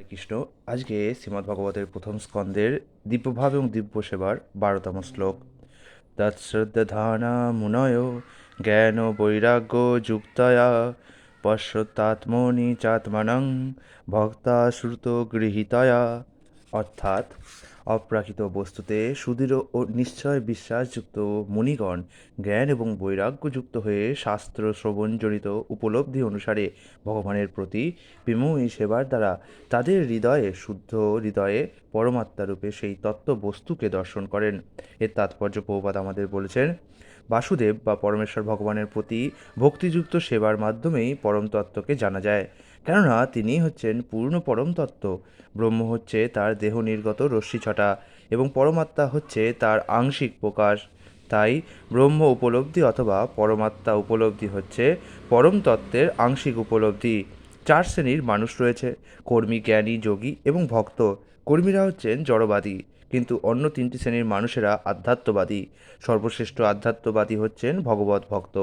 কৃষ্ণ। আজকে শ্রীমদ্ভাগবতের প্রথম স্কন্দের দিব্যভাব এবং দিব্য সেবার 12তম শ্লোক। তৎশ্রদ্ধানা মুনয় জ্ঞান বৈরাগ্য যুক্তয়া পশ্যতাত্মনি চাত্মানং ভক্তা শ্রুত গৃহীতয়া। অর্থাৎ অপ্রাকৃত বস্তুতে সুদৃঢ় ও নিশ্চয় বিশ্বাসযুক্ত মুনিগণ জ্ঞান এবং বৈরাগ্যযুক্ত হয়ে শাস্ত্র শ্রবণজনিত উপলব্ধি অনুসারে ভগবানের প্রতি বিময়ী সেবার দ্বারা তাদের শুদ্ধ হৃদয়ে পরমাত্মারূপে সেই তত্ত্ব বস্তুকে দর্শন করেন। এর তাৎপর্য প্রভুপাদ আমাদের বলেছেন, বাসুদেব বা পরমেশ্বর ভগবানের প্রতি ভক্তিযুক্ত সেবার মাধ্যমেই পরম তত্ত্বকে জানা যায়, কেননা তিনি হচ্ছেন পূর্ণ পরম তত্ত্ব। ব্রহ্ম হচ্ছে তার দেহ নির্গত রশ্মিছটা এবং পরমাত্মা হচ্ছে তার আংশিক প্রকাশ। তাই ব্রহ্ম উপলব্ধি অথবা পরমাত্মা উপলব্ধি হচ্ছে পরম তত্ত্বের আংশিক উপলব্ধি। 4 শ্রেণীর মানুষ রয়েছে: কর্মী, জ্ঞানী, যোগী এবং ভক্ত। কর্মীরা হচ্ছেন জড়বাদী, কিন্তু অন্য 3টি শ্রেণীর মানুষেরা আধ্যাত্মবাদী। সর্বশ্রেষ্ঠ আধ্যাত্মবাদী হচ্ছেন ভগবত ভক্ত,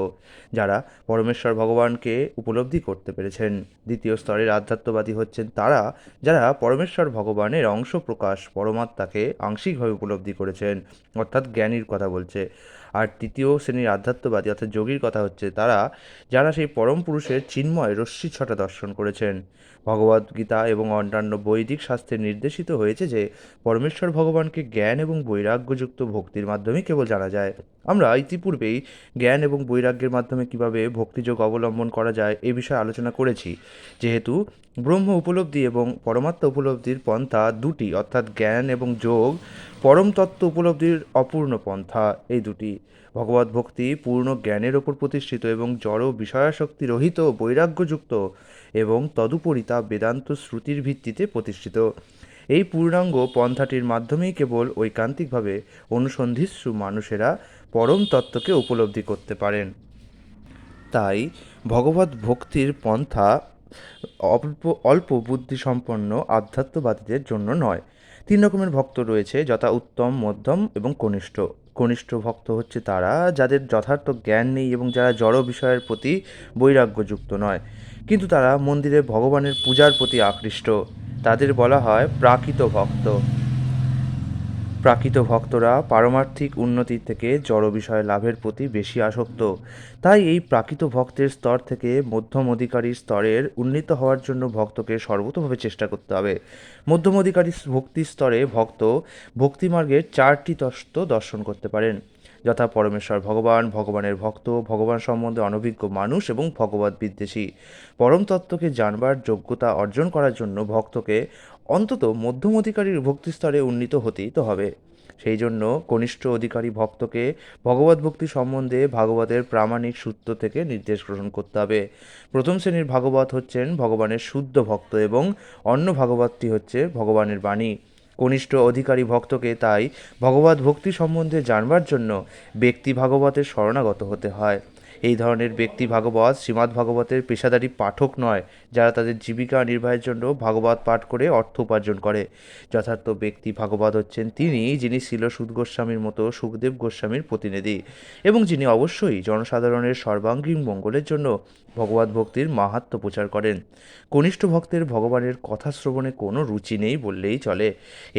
যারা পরমেশ্বর ভগবানকে উপলব্ধি করতে পেরেছেন। দ্বিতীয় স্তরের আধ্যাত্মবাদী হচ্ছেন তারা যারা পরমেশ্বর ভগবানের অংশ প্রকাশ পরমাত্মাকে আংশিকভাবে উপলব্ধি করেছেন, অর্থাৎ জ্ঞানীর কথা বলছে। আর তৃতীয় শ্রেণীর আধ্যাত্মবাদী অর্থাৎ যোগীর কথা হচ্ছে তারা যারা সেই পরম পুরুষের চিন্ময় রশ্মিছটা দর্শন করেছেন। ভগবদ্গীতা এবং অন্যান্য বৈদিক শাস্ত্রে নির্দেশিত হয়েছে যে পরমেশ্বর ভগবানকে জ্ঞান এবং বৈরাগ্যযুক্ত ভক্তির মাধ্যমে কেবল জানা যায়। আমরা ইতিপূর্বেই জ্ঞান এবং বৈরাগ্যের মাধ্যমে কিভাবে ভক্তিযোগ অবলম্বন করা যায় এ বিষয়ে আলোচনা করেছি। যেহেতু ব্রহ্ম উপলব্ধি এবং পরমাত্মা উপলব্ধির পন্থা দুটি, অর্থাৎ জ্ঞান এবং যোগ পরম তত্ত্ব উপলব্ধির অপূর্ণ পন্থা, এই দুটি। ভগবত ভক্তি পূর্ণ জ্ঞানের ওপর প্রতিষ্ঠিত এবং জড় বিষয়াসক্তি রহিত বৈরাগ্যযুক্ত, এবং তদুপরি তা বেদান্ত শ্রুতির ভিত্তিতে প্রতিষ্ঠিত। এই পূর্ণাঙ্গ পন্থাটির মাধ্যমেই কেবল ঐকান্তিকভাবে অনুসন্ধিৎসু মানুষেরা পরম তত্ত্বকে উপলব্ধি করতে পারেন। তাই ভগবত ভক্তির পন্থা অল্প অল্প বুদ্ধিসম্পন্ন আধ্যাত্মবাদীদের জন্য নয়। 3 রকমের ভক্ত রয়েছে, যথা উত্তম, মধ্যম এবং কনিষ্ঠ। কনিষ্ঠ ভক্ত হচ্ছে তারা যাদের যথার্থ জ্ঞান নেই এবং যারা জড় বিষয়ের প্রতি বৈরাগ্যযুক্ত নয়, কিন্তু তারা মন্দিরে ভগবানের পূজার প্রতি আকৃষ্ট। তাদের বলা হয় প্রাকৃত ভক্ত। প্রাকৃত ভক্তরা পারমার্থিক উন্নতির থেকে জড় বিষয় লাভের প্রতি বেশি আসক্ত। তাই এই প্রাকৃত ভক্তের স্তর থেকে মধ্যম অধিকারী স্তরের উন্নীত হওয়ার জন্য ভক্তকে সর্বতোভাবে চেষ্টা করতে হবে। মধ্যম অধিকারী ভক্তি স্তরে ভক্ত ভক্তিমার্গের 4টি তত্ত্ব দর্শন করতে পারেন, যথা পরমেশ্বর ভগবান, ভগবানের ভক্ত, ভগবান সম্বন্ধে অনভিজ্ঞ মানুষ এবং ভগবত বিদ্বেষী। পরম তত্ত্বকে জানবার যোগ্যতা অর্জন করার জন্য ভক্তকে অন্তত মধ্যম অধিকারীর ভক্তিস্তরে উন্নীত হতেই তো হবে। সেই জন্য কনিষ্ঠ অধিকারী ভক্তকে ভগবত ভক্তি সম্বন্ধে ভাগবতের প্রামাণিক সূত্র থেকে নির্দেশ গ্রহণ করতে হবে। প্রথম শ্রেণীর ভাগবত হচ্ছেন ভগবানের শুদ্ধ ভক্ত এবং অন্য ভাগবতটি হচ্ছে ভগবানের বাণী। কনিষ্ঠ অধিকারী ভক্তকে তাই ভগবত ভক্তি সম্বন্ধে জানবার জন্য ব্যক্তি ভাগবতের শরণাগত হতে হয়। এই ধরনের ব্যক্তি ভাগবত শ্রীমদ্ ভাগবতের পেশাদারী পাঠক নয়, যারা তাদের জীবিকা নির্বাহের জন্য ভাগবত পাঠ করে অর্থ উপার্জন করে। যথার্থ ব্যক্তি ভাগবত হচ্ছেন তিনি যিনি ছিল সুদ গোস্বামীর মতো সুখদেব গোস্বামীর প্রতিনিধি, এবং যিনি অবশ্যই জনসাধারণের সর্বাঙ্গীন মঙ্গলের জন্য ভগবত ভক্তির মাহাত্ম্য প্রচার করেন। কনিষ্ঠ ভক্তের ভগবানের কথা শ্রবণে কোনো রুচি নেই বললেই চলে।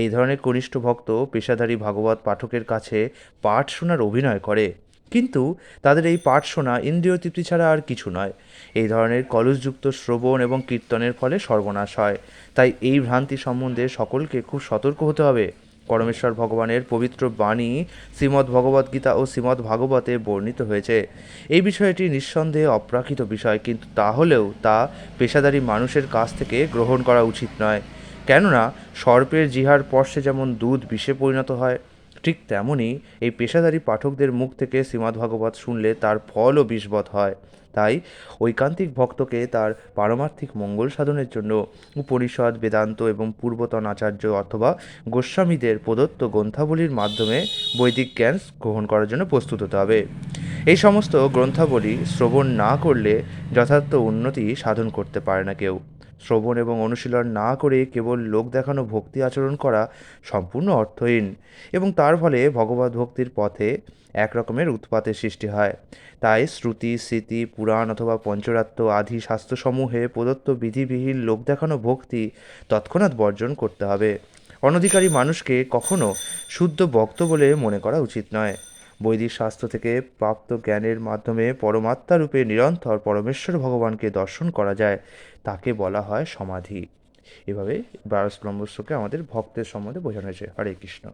এই ধরনের কনিষ্ঠ ভক্ত পেশাদারী ভাগবত পাঠকের কাছে পাঠ শোনার অভিনয় করে, কিন্তু তাদের এই পাঠ শোনা ইন্দ্রিয় তৃপ্তি ছাড়া আর কিছু নয়। এই ধরনের কলুষযুক্ত শ্রবণ এবং কীর্তনের ফলে সর্বনাশ হয়। তাই এই ভ্রান্তি সম্বন্ধে সকলকে খুব সতর্ক হতে হবে। পরমেশ্বর ভগবানের পবিত্র বাণী শ্রীমদ্ ভগবদ্গীতা ও শ্রীমদ্ ভাগবতে বর্ণিত হয়েছে। এই বিষয়টি নিঃসন্দেহে অপ্রাকৃত বিষয়, কিন্তু তাহলেও তা পেশাদারী মানুষের কাছ থেকে গ্রহণ করা উচিত নয়। কেননা সর্পের জিহার স্পর্শে যেমন দুধ বিষে পরিণত হয়, ঠিক তেমনই এই পেশাদারী পাঠকদের মুখ থেকে শ্রীমদ্ভাগবত শুনলে তার ফলও বিষবৎ হয়। তাই ঐকান্তিক ভক্তকে তার পারমার্থিক মঙ্গল সাধনের জন্য উপনিষদ, বেদান্ত এবং পূর্বতন আচার্য অথবা গোস্বামীদের প্রদত্ত গ্রন্থাবলীর মাধ্যমে বৈদিক জ্ঞান গ্রহণ করার জন্য প্রস্তুত হতে হবে। এই সমস্ত গ্রন্থাবলী শ্রবণ না করলে যথার্থ উন্নতি সাধন করতে পারে না কেউ। শ্রবণ এবং অনুশীলন না করে কেবল লোক দেখানো ভক্তি আচরণ করা সম্পূর্ণ অর্থহীন, এবং তার ফলে ভগবত ভক্তির পথে এক রকমের উৎপাতের সৃষ্টি হয়। তাই শ্রুতি, স্মৃতি, পুরাণ অথবা পঞ্চরাত্র আদি শাস্ত্রসমূহে প্রদত্ত বিধিবিহীন লোক দেখানো ভক্তি তৎক্ষণাৎ বর্জন করতে হবে। অনধিকারী মানুষকে কখনো শুদ্ধ ভক্ত বলে মনে করা উচিত নয়। বৈদিক শাস্ত্র থেকে প্রাপ্ত জ্ঞানের মাধ্যমে পরমাত্মা রূপে নিরন্তর পরমেশ্বর ভগবানকে দর্শন করা যায়, তাকে বলা হয় সমাধি। এভাবে 12 ব্রহ্মসূত্রকে আমাদের ভক্তের সম্বন্ধে বোঝানো হয়েছে। হরে কৃষ্ণ।